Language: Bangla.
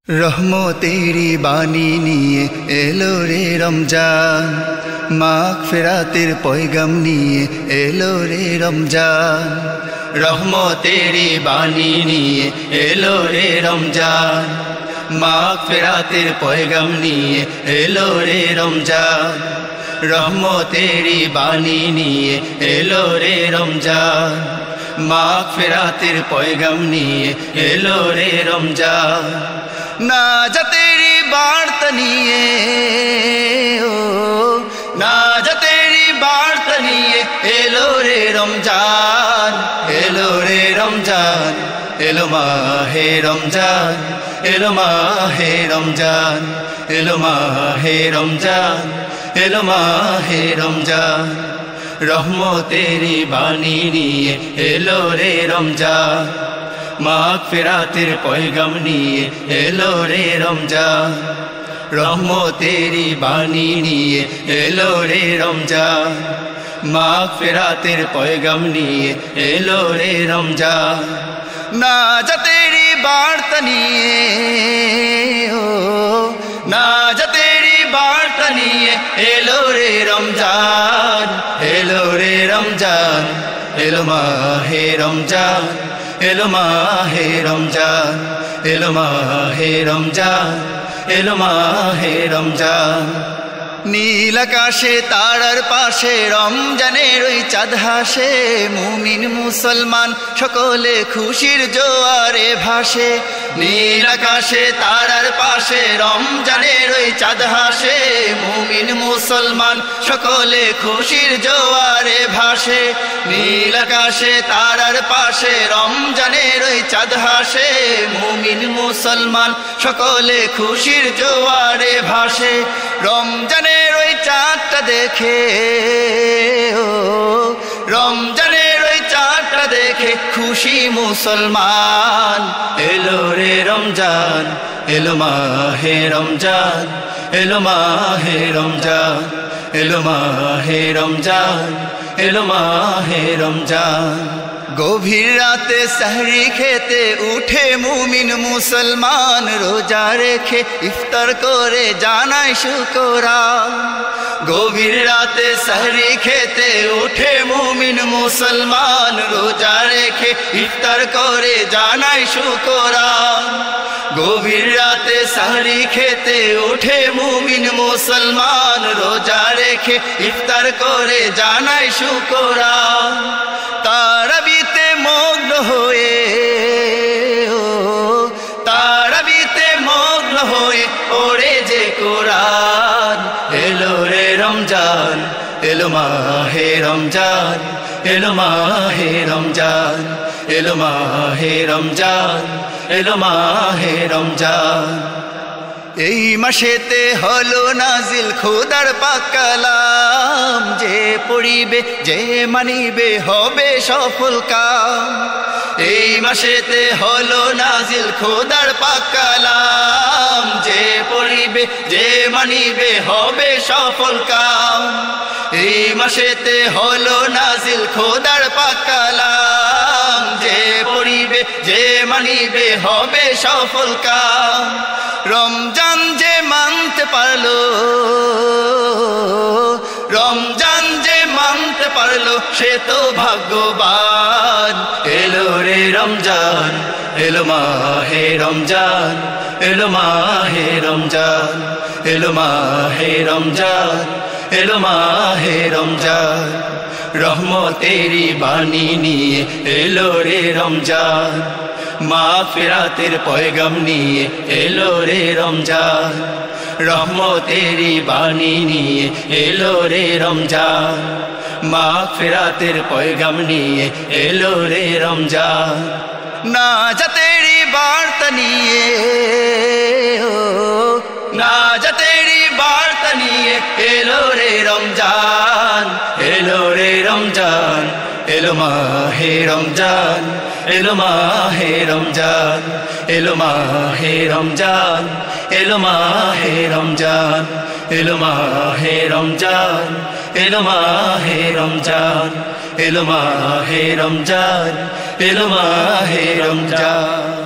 রহমতেরি বাণী নিয়ে এলো রে রমজান, মাগফিরাতের পয়গাম নিয়ে এলো রে রমজান। রহমতেরি বাণী নিয়ে এলো রে রমজান, মাগফিরাতের পয়গাম নিয়ে এলো রে রমজান। রহমতেরি বাণী নিয়ে এলো রে রমজান, মাগফিরাতের পয়গাম নিয়ে এলো রে রমজান। নাজাতেরি বার্তা নিয়ে নাজাতেরি বার্তা নিয়ে এলো রে রমজান, এলো রে রমজান, এলো মাহে রমজান, এলো মাহে রমজান, এলো মাহে রমজান, এলো মাহে রমজান। রহমতেরি বাণী নিয়ে এলো রে রমজান, মাগফিরাতের পয়গাম নিয়ে এলো রে রমজান। রহমতেরি বাণী নিয়ে এলো রে রমজান, মাগফিরাতের পয়গাম নিয়ে এলো রে রমজান। নাজাতেরি বার্তা নিয়ে নাজাতেরি বার্তা নিয়ে এলো রে রমজান, এলো রে রমজান, এলো মাহে রমজান, এলো মাহে রমজান, এলো মাহে রমজান, এলো মাহে রমজান। নীল আকাশে তারার পাশে রমজানের ওই চাঁদ হাসে, মুমিন মুসলমান সকলে খুশির জোয়ারে ভাসে। নীল আকাশে তারার পাশে রমজানের ওই চাঁদ হাসে, মুমিন মুসলমান সকলে খুশির জোয়ারে ভাসে। নীল আকাশে তারার পাশে রমজানের ওই চাঁদ হাসে, মুমিন মুসলমান সকলে খুশির জোয়ারে ভাসে। রমজানের ওই চাঁদটা দেখে রমজানের ওই চাঁদটা দেখে খুশি মুসলমান। এলো রে রমজান, এলো মাহে রমজান, এলো মাহে রমজান, এলো মাহে রমজান, এলো মাহে রমজান। গভীর রাতে সেহরি খেতে উঠে মুমিন মুসলমান, রোজা রেখে ইফতার করে জানায় শুকরান। গভীর রাতে সেহরি খেতে উঠে মুমিন মুসলমান, রোজা রেখে ইফতার করে জানায় শুকরান। গভীর রাতে সেহরি খেতে উঠে মুমিন মুসলমান, রোজা রেখে ইফতার করে জানায় শুকরান। তারাবিতে মগ্ন হয়ে তারাবিতে মগ্ন হয়ে ওরে যে কোরআন। এলো রে রমজান, এলো মাহে রমজান, এলো মাহে রমজান, এলো মাহে রমজান, এলো মাহে রমজান। এই মাসেতে হলো নাজিল খোদার পাক কালাম, যে পড়িবে যে মানিবে হবে সফল কাম। এই মাসেতে হলো নাজিল খোদার পাক কালাম, যে পড়িবে যে মানিবে হবে সফল কাম। এই মাসেতে হলো নাজিল খোদার পাক কালাম, যে পড়িবে যে মানিবে হবে সফল কাম। রমজান যে মানতে পারলো রমজান যে মানতে পারলো সে তো ভাগ্যবান। এলো রে রমজান, এলো মাহে রমজান, এলো মাহে রমজান, এলো মাহে রমজান, এলো মাহে রমজান। রহমতেরি বাণী নিয়ে এলো রে রমজান, মাগফিরাতের পয়গাম নিয়ে এলো রে রমজান। রহমতেরি বাণী নিয়ে এলো রে রমজান, মাগফিরাতের পয়গাম নিয়ে এলো রে রমজান। নাজাতেরি বার্তা নিয়ে নাজাতেরি বার্তা নিয়ে এলো রে রমজান, এলো রে রমজান, এলো মাহে রমজান, এলো মাহে রমজান, এলো মাহে রমজান, এলো মাহে রমজান, এলো মাহে রমজান, এলো মাহে রমজান, এলো মাহে রমজান, এলো মাহে রমজান।